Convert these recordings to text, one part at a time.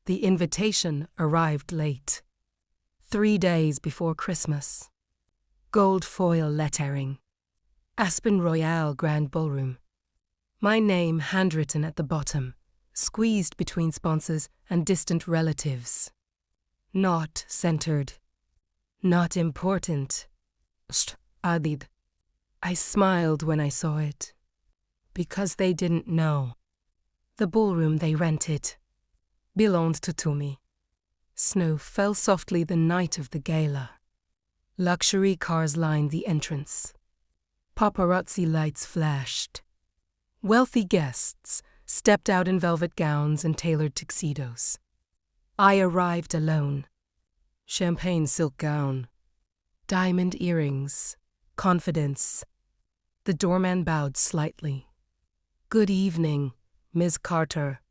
The invitation arrived late. 3 days before Christmas. Gold foil lettering. Aspen Royale Grand Ballroom. My name handwritten at the bottom, squeezed between sponsors and distant relatives. Not centered. Not important. Adid. I smiled when I saw it. Because they didn't know. The ballroom they rented belonged to Tumi. Snow fell softly the night of the gala. Luxury cars lined the entrance. Paparazzi lights flashed. Wealthy guests stepped out in velvet gowns and tailored tuxedos. I arrived alone. Champagne silk gown. Diamond earrings. Confidence. The doorman bowed slightly. Good evening, Ms. Carter.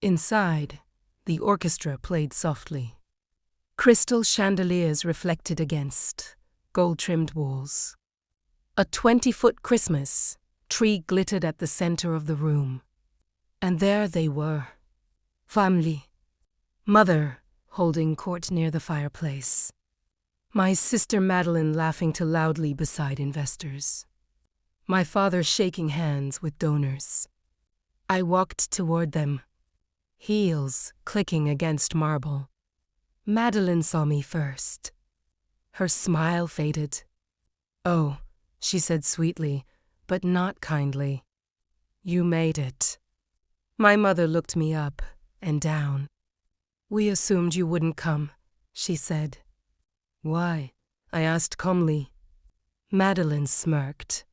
Inside, the orchestra played softly. Crystal chandeliers reflected against gold-trimmed walls. A 20-foot Christmas tree glittered at the center of the room. And there they were. Family. Mother holding court near the fireplace. My sister Madeline laughing too loudly beside investors. My father shaking hands with donors. I walked toward them, heels clicking against marble. Madeline saw me first. Her smile faded. "Oh," she said sweetly, but not kindly. "You made it." My mother looked me up and down. "We assumed you wouldn't come," she said. "Why?" I asked calmly. Madeline smirked.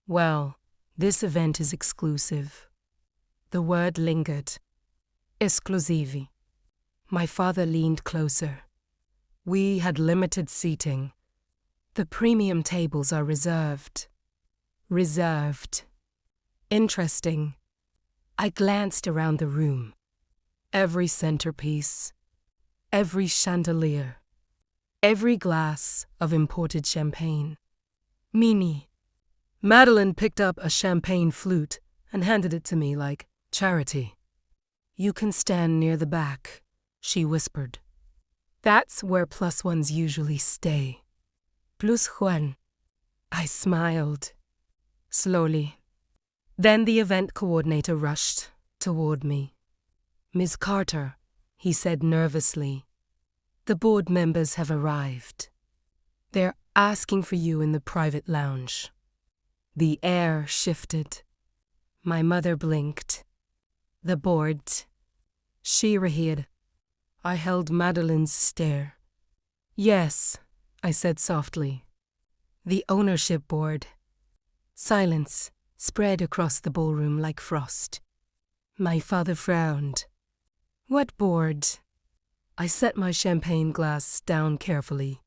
"Well, this event is exclusive." The word lingered. Esclusivi. My father leaned closer. We had limited seating. The premium tables are reserved. Reserved. Interesting. I glanced around the room. Every centerpiece. Every chandelier. Every glass of imported champagne. Mini. Madeline picked up a champagne flute and handed it to me like charity. "You can stand near the back," she whispered. "That's where plus ones usually stay." Plus Juan. I smiled. Slowly. Then the event coordinator rushed toward me. "Ms. Carter," he said nervously. "The board members have arrived. They're asking for you in the private lounge." The air shifted. My mother blinked. The board. She reheared. I held Madeline's stare. "Yes," I said softly. "The ownership board." Silence spread across the ballroom like frost. My father frowned. "What board?" I set my champagne glass down carefully.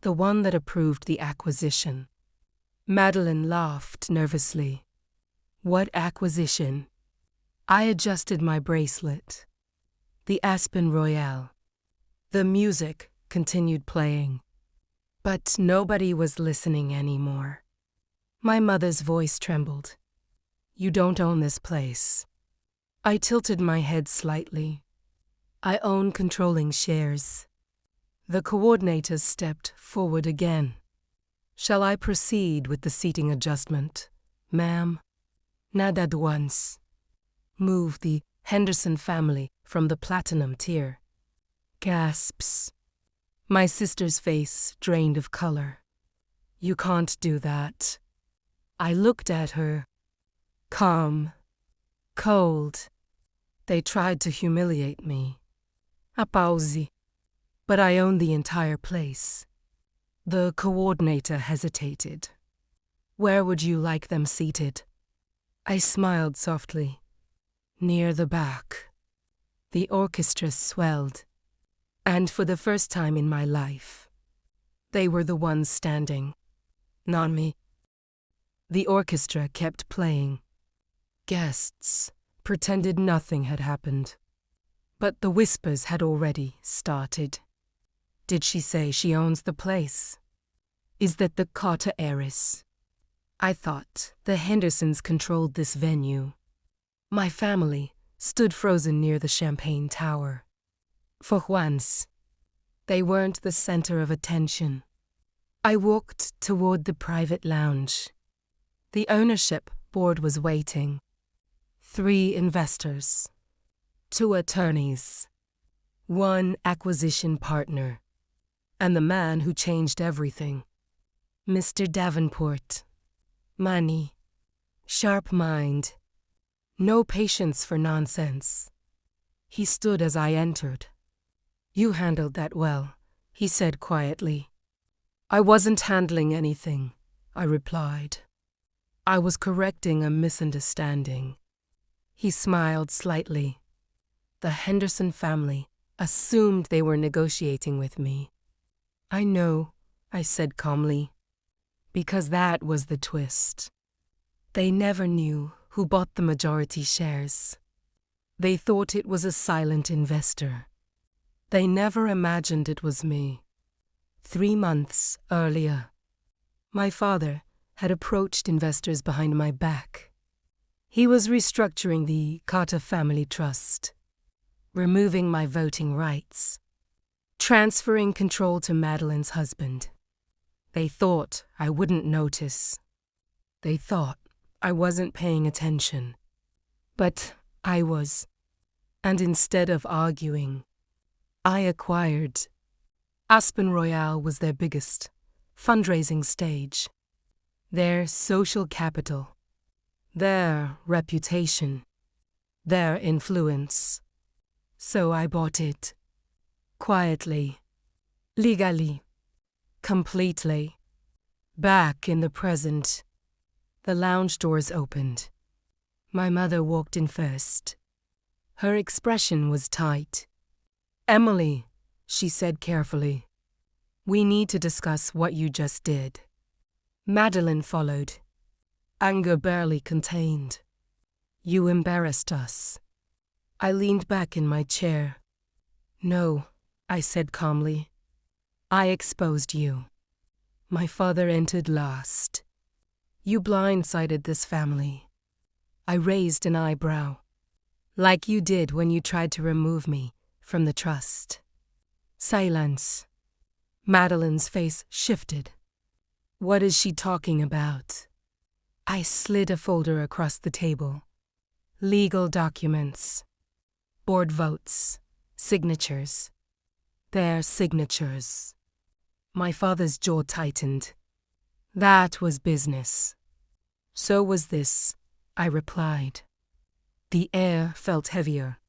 "The one that approved the acquisition." Madeline laughed nervously. "What acquisition?" I adjusted my bracelet. The Aspen Royale. The music continued playing. But nobody was listening anymore. My mother's voice trembled. "You don't own this place." I tilted my head slightly. "I own controlling shares." The coordinators stepped forward again. "Shall I proceed with the seating adjustment, ma'am?" "Not at once." "Move the Henderson family from the platinum tier." Gasps. My sister's face drained of color. "You can't do that." I looked at her. Calm. Cold. They tried to humiliate me. Applausi. But I owned the entire place. The coordinator hesitated. "Where would you like them seated?" I smiled softly. "Near the back." The orchestra swelled. And for the first time in my life, they were the ones standing, not me. The orchestra kept playing. Guests pretended nothing had happened. But the whispers had already started. Did she say she owns the place? Is that the Carter heiress? I thought the Hendersons controlled this venue. My family stood frozen near the champagne tower. For once, they weren't the center of attention. I walked toward the private lounge. The ownership board was waiting. 3 investors, 2 attorneys, 1 acquisition partner, and the man who changed everything, Mr. Davenport. Money, sharp mind, no patience for nonsense. He stood as I entered. "You handled that well," he said quietly. "I wasn't handling anything," I replied. "I was correcting a misunderstanding." He smiled slightly. The Henderson family assumed they were negotiating with me. "I know," I said calmly, because that was the twist. They never knew who bought the majority shares. They thought it was a silent investor. They never imagined it was me. 3 months earlier, my father had approached investors behind my back. He was restructuring the Carter Family Trust, removing my voting rights, transferring control to Madeline's husband. They thought I wouldn't notice. They thought I wasn't paying attention. But I was. And instead of arguing, I acquired. Aspen Royale was their biggest fundraising stage, their social capital, their reputation, their influence. So I bought it. Quietly, legally, completely. Back in the present, the lounge doors opened. My mother walked in first. Her expression was tight. "Emily," she said carefully, "we need to discuss what you just did." Madeline followed, anger barely contained. "You embarrassed us." I leaned back in my chair. "No," I said calmly. "I exposed you. My father entered last. You blindsided this family." I raised an eyebrow. "Like you did when you tried to remove me from the trust." Silence. Madeline's face shifted. "What is she talking about?" I slid a folder across the table. Legal documents. Board votes. Signatures. Their signatures. My father's jaw tightened. That was business. "So was this," I replied. The air felt heavier.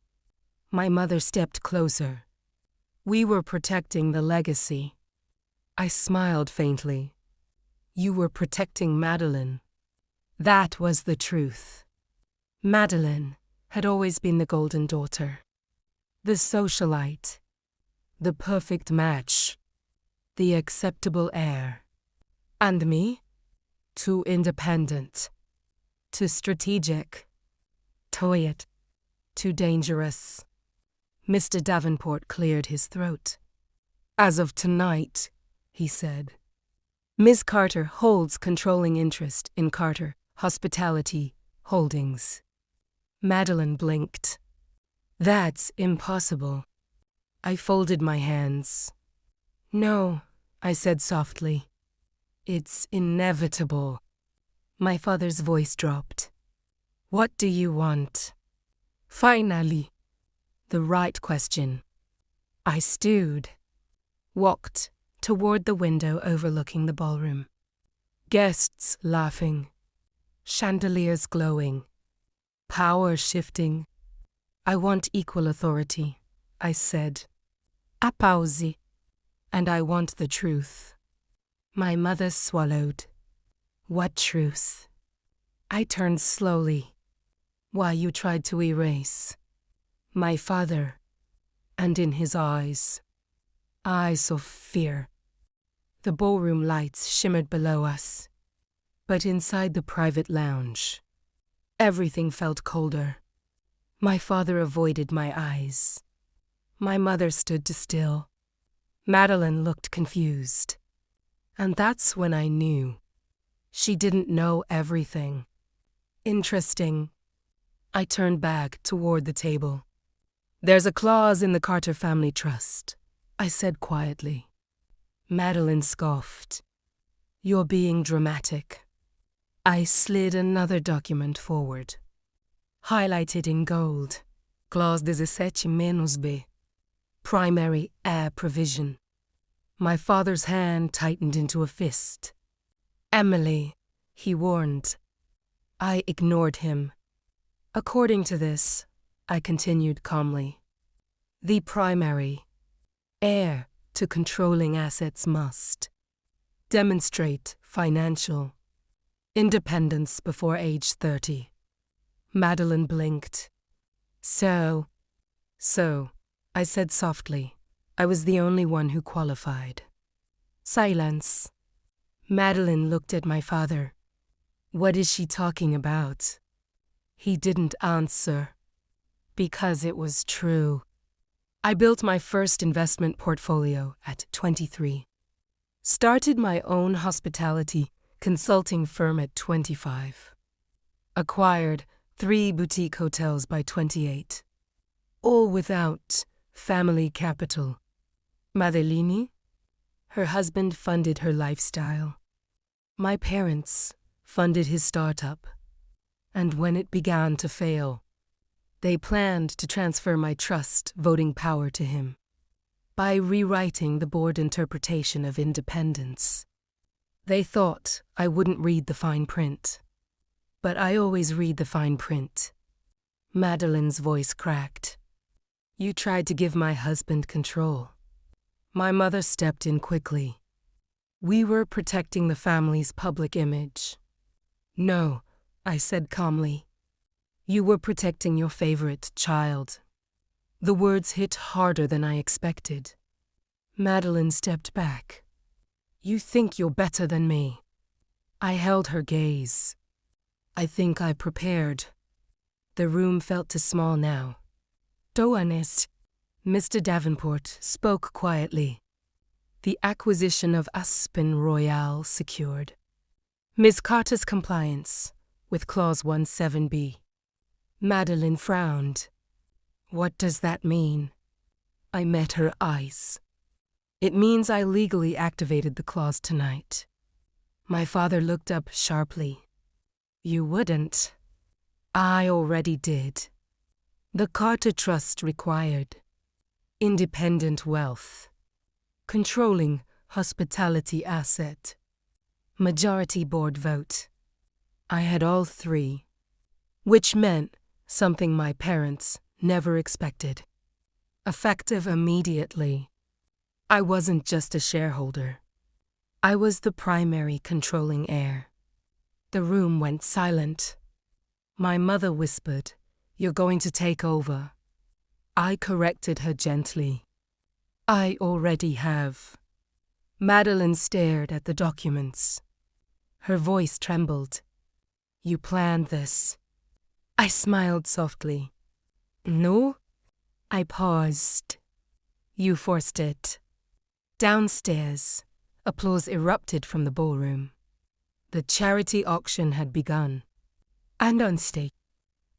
My mother stepped closer. "We were protecting the legacy." I smiled faintly. "You were protecting Madeline." That was the truth. Madeline had always been the golden daughter, the socialite, the perfect match, the acceptable heir. And me? Too independent, too strategic, tired, too dangerous. Mr. Davenport cleared his throat. "As of tonight," he said, "Ms. Carter holds controlling interest in Carter Hospitality Holdings." Madeline blinked. "That's impossible." I folded my hands. "No," I said softly. "It's inevitable." My father's voice dropped. "What do you want?" Finally, the right question. I stewed, walked toward the window overlooking the ballroom. Guests laughing, chandeliers glowing, power shifting. "I want equal authority," I said. "Apausi." "And I want the truth." My mother swallowed. "What truth?" I turned slowly, while you tried to erase. My father, and in his eyes of fear. The ballroom lights shimmered below us, but inside the private lounge, everything felt colder. My father avoided my eyes. My mother stood still. Madeline looked confused. And that's when I knew. She didn't know everything. Interesting, I turned back toward the table. There's a clause in the Carter family trust, I said quietly. Madeline scoffed. You're being dramatic. I slid another document forward. Highlighted in gold. Clause 17-B. Primary heir provision. My father's hand tightened into a fist. Emily, he warned. I ignored him. According to this, I continued calmly, the primary heir to controlling assets must demonstrate financial independence before age 30. Madeline blinked. So, I said softly. I was the only one who qualified. Silence. Madeline looked at my father. What is she talking about? He didn't answer. Because it was true. I built my first investment portfolio at 23. Started my own hospitality consulting firm at 25. Acquired 3 boutique hotels by 28. All without family capital. Madeline? Her husband funded her lifestyle. My parents funded his startup. And when it began to fail, they planned to transfer my trust voting power to him by rewriting the board interpretation of independence. They thought I wouldn't read the fine print. But I always read the fine print. Madeline's voice cracked. You tried to give my husband control. My mother stepped in quickly. We were protecting the family's public image. No, I said calmly. You were protecting your favorite child. The words hit harder than I expected. Madeline stepped back. You think you're better than me. I held her gaze. I think I prepared. The room felt too small now. To honest, Mr. Davenport spoke quietly. The acquisition of Aspen Royale secured. Ms. Carter's compliance with Clause 17-B. Madeline frowned. What does that mean? I met her eyes. It means I legally activated the clause tonight. My father looked up sharply. You wouldn't. I already did. The Carter Trust required independent wealth, controlling hospitality asset, majority board vote. I had all 3, which meant something my parents never expected. Effective immediately. I wasn't just a shareholder. I was the primary controlling heir. The room went silent. My mother whispered, You're going to take over. I corrected her gently. I already have. Madeline stared at the documents. Her voice trembled. You planned this. I smiled softly. No? I paused. You forced it. Downstairs, applause erupted from the ballroom. The charity auction had begun. And on stage,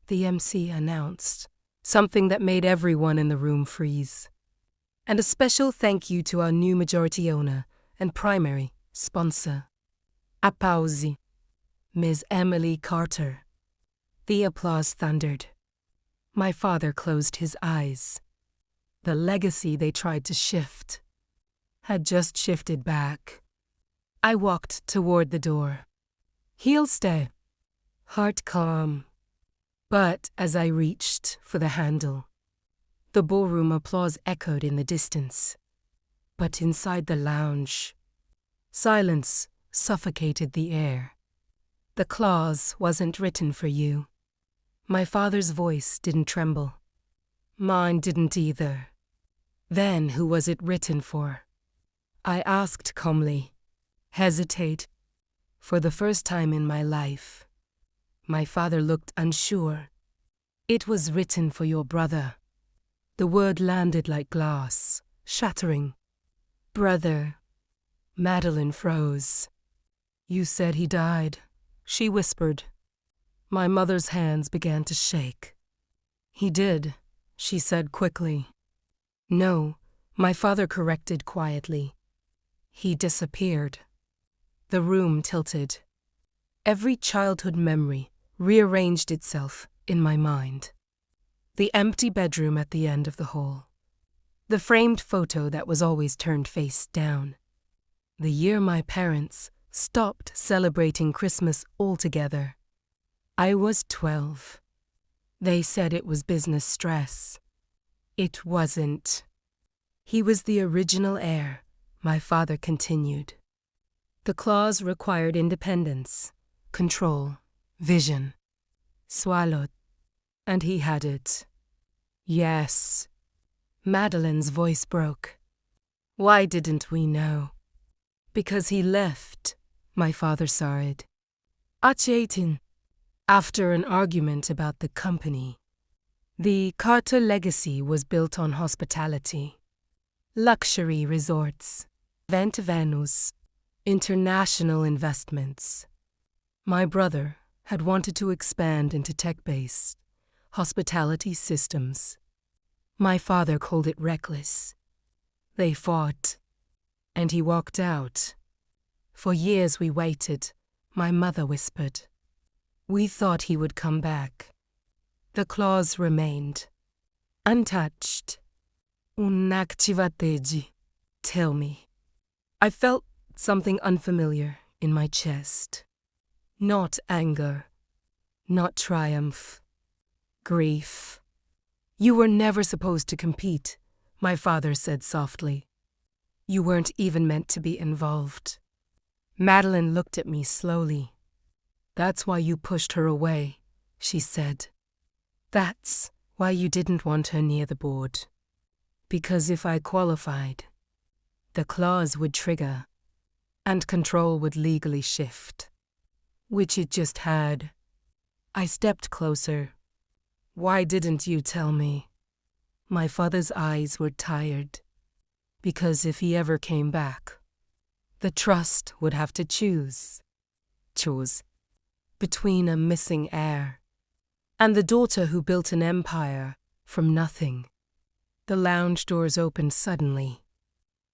the MC announced something that made everyone in the room freeze. And a special thank you to our new majority owner and primary sponsor. Applausi. Ms. Emily Carter. The applause thundered. My father closed his eyes. The legacy they tried to shift had just shifted back. I walked toward the door. He'll stay. Heart calm. But as I reached for the handle, the ballroom applause echoed in the distance. But inside the lounge, silence suffocated the air. The clause wasn't written for you. My father's voice didn't tremble. Mine didn't either. Then who was it written for? I asked calmly. Hesitate. For the first time in my life, my father looked unsure. It was written for your brother. The word landed like glass, shattering. Brother. Madeline froze. You said he died, she whispered. My mother's hands began to shake. He did, she said quickly. No, my father corrected quietly. He disappeared. The room tilted. Every childhood memory rearranged itself in my mind. The empty bedroom at the end of the hall. The framed photo that was always turned face down. The year my parents stopped celebrating Christmas altogether. I was 12. They said it was business stress. It wasn't. He was the original heir, my father continued. The clause required independence, control, vision. Swallowed. And he had it. Yes. Madeline's voice broke. Why didn't we know? Because he left, my father sighed. At after an argument about the company. The Carter legacy was built on hospitality. Luxury resorts, event venues, international investments. My brother had wanted to expand into tech-based hospitality systems. My father called it reckless. They fought, and he walked out. For years we waited, my mother whispered. We thought he would come back. The clause remained, untouched. Unactivategi. Tell me. I felt something unfamiliar in my chest. Not anger, not triumph, grief. You were never supposed to compete, my father said softly. You weren't even meant to be involved. Madeline looked at me slowly. That's why you pushed her away, she said. That's why you didn't want her near the board. Because if I qualified, the clause would trigger, and control would legally shift. Which it just had. I stepped closer. Why didn't you tell me? My father's eyes were tired. Because if he ever came back, the trust would have to choose between a missing heir and the daughter who built an empire from nothing. The lounge doors opened suddenly.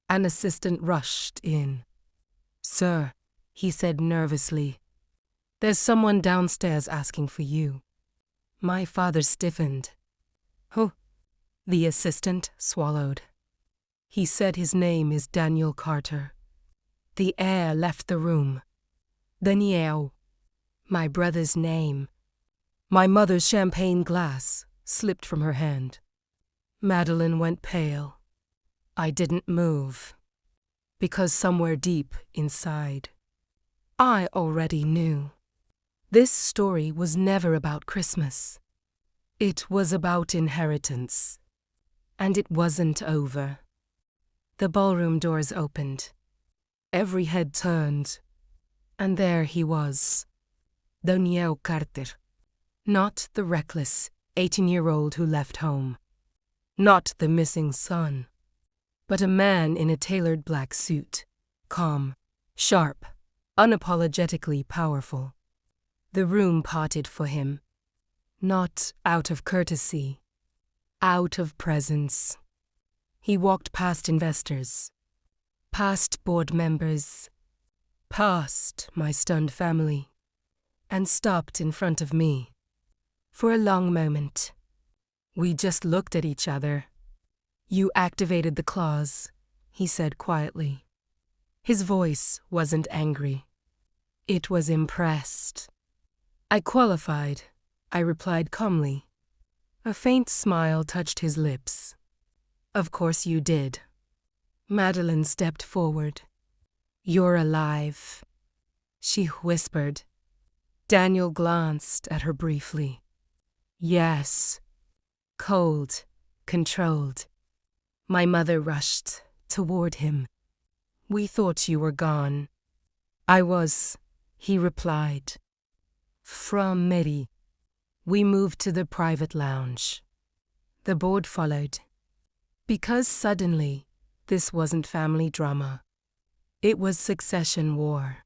An assistant rushed in. Sir, he said nervously, there's someone downstairs asking for you. My father stiffened. Oh, the assistant swallowed. He said his name is Daniel Carter. The heir left the room. Daniel, my brother's name. My mother's champagne glass slipped from her hand. Madeline went pale. I didn't move. Because somewhere deep inside, I already knew. This story was never about Christmas. It was about inheritance. And it wasn't over. The ballroom doors opened. Every head turned. And there he was. Daniel Carter. Not the reckless 18-year-old who left home. Not the missing son. But a man in a tailored black suit. Calm, sharp, unapologetically powerful. The room parted for him. Not out of courtesy. Out of presence. He walked past investors. Past board members. Past my stunned family. And stopped in front of me. For a long moment. We just looked at each other. You activated the clause, he said quietly. His voice wasn't angry. It was impressed. I qualified, I replied calmly. A faint smile touched his lips. Of course you did. Madeline stepped forward. You're alive, she whispered. Daniel glanced at her briefly. Yes. Cold, controlled. My mother rushed toward him. We thought you were gone. I was, he replied. From Mary. We moved to the private lounge. The board followed. Because suddenly, this wasn't family drama. It was succession war.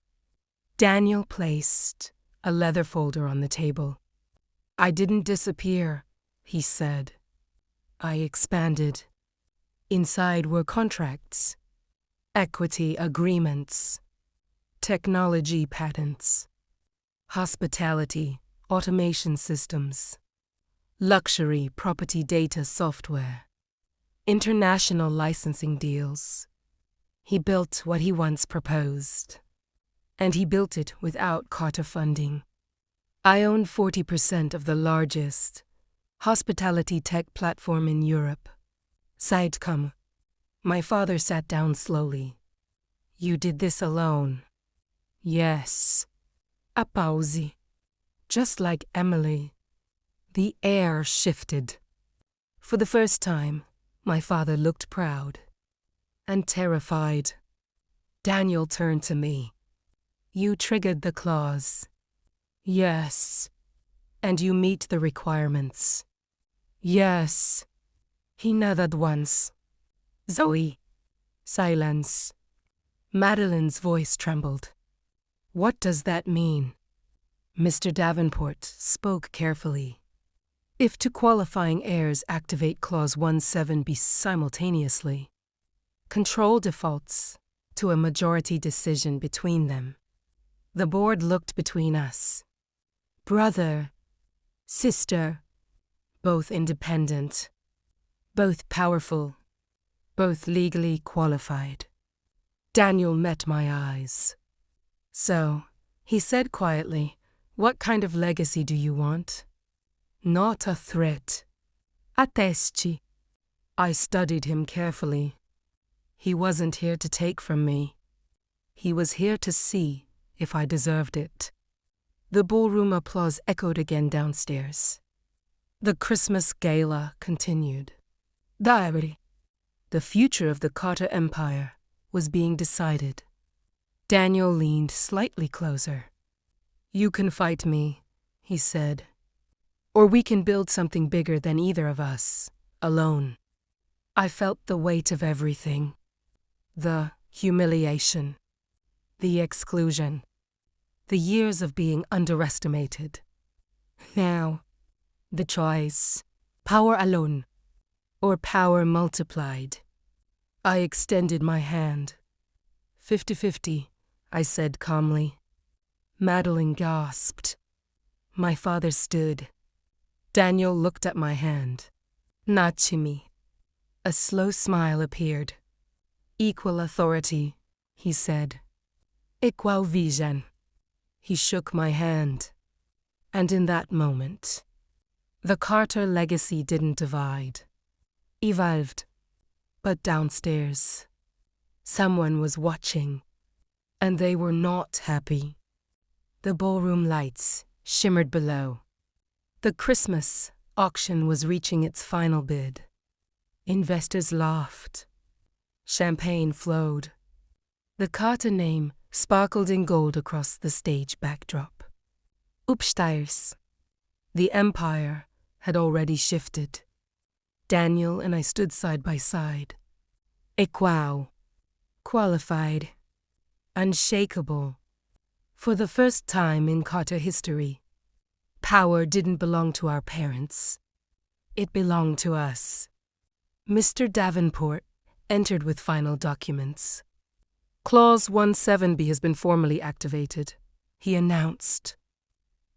Daniel placed a leather folder on the table. I didn't disappear, he said. I expanded. Inside were contracts, equity agreements, technology patents, hospitality, automation systems, luxury property data software, international licensing deals. He built what he once proposed. And he built it without Carter funding. I own 40% of the largest hospitality tech platform in Europe. Sidekom. My father sat down slowly. You did this alone. Yes. A pause. Just like Emily. The air shifted. For the first time, my father looked proud and terrified. Daniel turned to me. You triggered the clause. Yes. And you meet the requirements. Yes. He nodded once. Zoe. Silence. Madeline's voice trembled. What does that mean? Mr. Davenport spoke carefully. If two qualifying heirs activate Clause 17B simultaneously, control defaults to a majority decision between them. The board looked between us. Brother, sister, both independent, both powerful, both legally qualified. Daniel met my eyes. So, he said quietly, what kind of legacy do you want? Not a threat. Attesti. I studied him carefully. He wasn't here to take from me. He was here to see if I deserved it. The ballroom applause echoed again downstairs. The Christmas gala continued. Diary. The future of the Carter Empire was being decided. Daniel leaned slightly closer. You can fight me, he said. Or we can build something bigger than either of us, alone. I felt the weight of everything. The humiliation. The exclusion. The years of being underestimated. Now, the choice. Power alone. Or power multiplied. I extended my hand. 50-50, I said calmly. Madeline gasped. My father stood. Daniel looked at my hand. Nachimi. A slow smile appeared. Equal authority, he said. Equal vision. He shook my hand. And in that moment, the Carter legacy didn't divide. Evolved. But downstairs, someone was watching, and they were not happy. The ballroom lights shimmered below. The Christmas auction was reaching its final bid. Investors laughed. Champagne flowed. The Carter name sparkled in gold across the stage backdrop. Upstairs. The empire had already shifted. Daniel and I stood side by side. Equal. Qualified. Unshakable. For the first time in Carter history, power didn't belong to our parents. It belonged to us. Mr. Davenport entered with final documents. Clause 17B has been formally activated, he announced.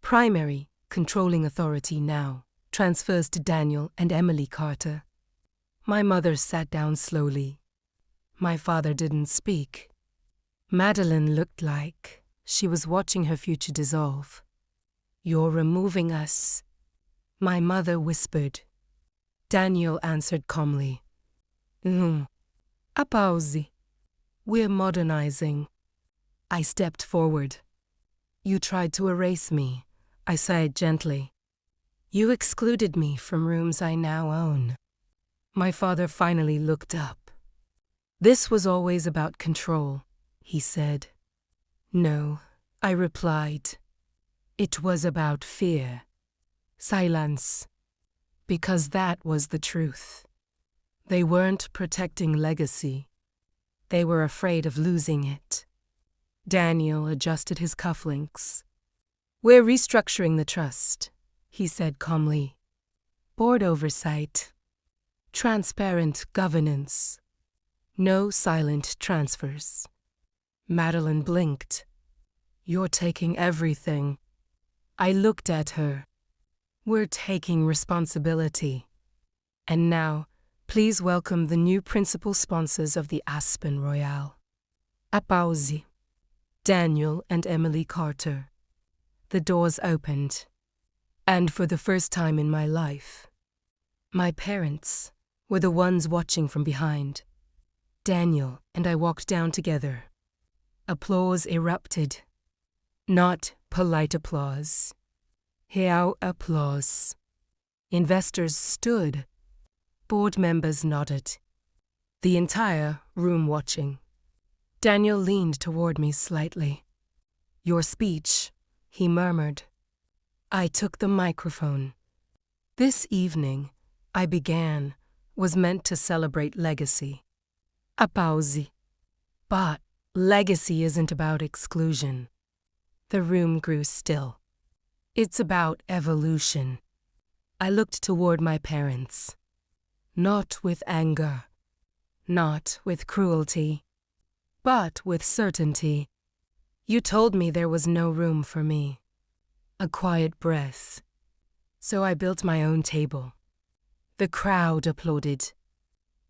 Primary controlling authority now transfers to Daniel and Emily Carter. My mother sat down slowly. My father didn't speak. Madeline looked like she was watching her future dissolve. You're removing us, my mother whispered. Daniel answered calmly. A pause. We're modernizing. I stepped forward. You tried to erase me, I sighed gently. You excluded me from rooms I now own. My father finally looked up. This was always about control, he said. No, I replied. It was about fear. Silence. Because that was the truth. They weren't protecting legacy. They were afraid of losing it. Daniel adjusted his cufflinks. We're restructuring the trust, he said calmly. Board oversight. Transparent governance. No silent transfers. Madeline blinked. You're taking everything. I looked at her. We're taking responsibility. And now, please welcome the new principal sponsors of the Aspen Royale. Applausi. Daniel and Emily Carter. The doors opened. And for the first time in my life, my parents were the ones watching from behind. Daniel and I walked down together. Applause erupted. Not polite applause. Real applause. Investors stood. Board members nodded. The entire room watching. Daniel leaned toward me slightly. Your speech, he murmured. I took the microphone. This evening, I began, was meant to celebrate legacy. Applausi. But legacy isn't about exclusion. The room grew still. It's about evolution. I looked toward my parents. Not with anger, not with cruelty, but with certainty. You told me there was no room for me. A quiet breath. So I built my own table. The crowd applauded.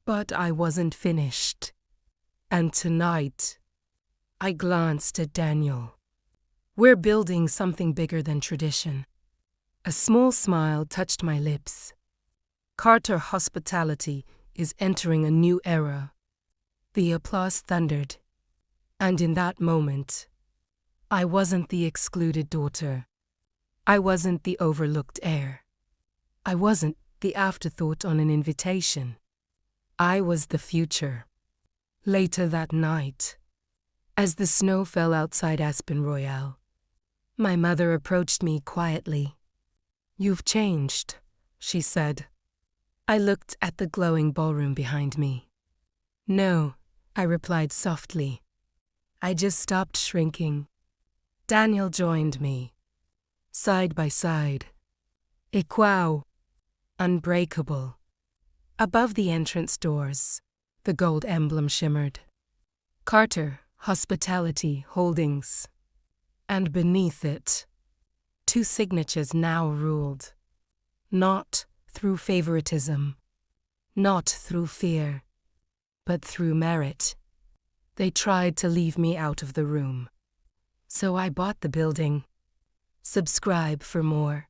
But I wasn't finished. And tonight, I glanced at Daniel. We're building something bigger than tradition. A small smile touched my lips. Carter Hospitality is entering a new era. The applause thundered. And in that moment, I wasn't the excluded daughter. I wasn't the overlooked heir. I wasn't the afterthought on an invitation. I was the future. Later that night, as the snow fell outside Aspen Royale, my mother approached me quietly. You've changed, she said. I looked at the glowing ballroom behind me. No, I replied softly. I just stopped shrinking. Daniel joined me. Side by side. Equal. Unbreakable. Above the entrance doors, the gold emblem shimmered. Carter Hospitality Holdings. And beneath it, two signatures now ruled. Not through favoritism, not through fear, but through merit. They tried to leave me out of the room. So I bought the building. Subscribe for more.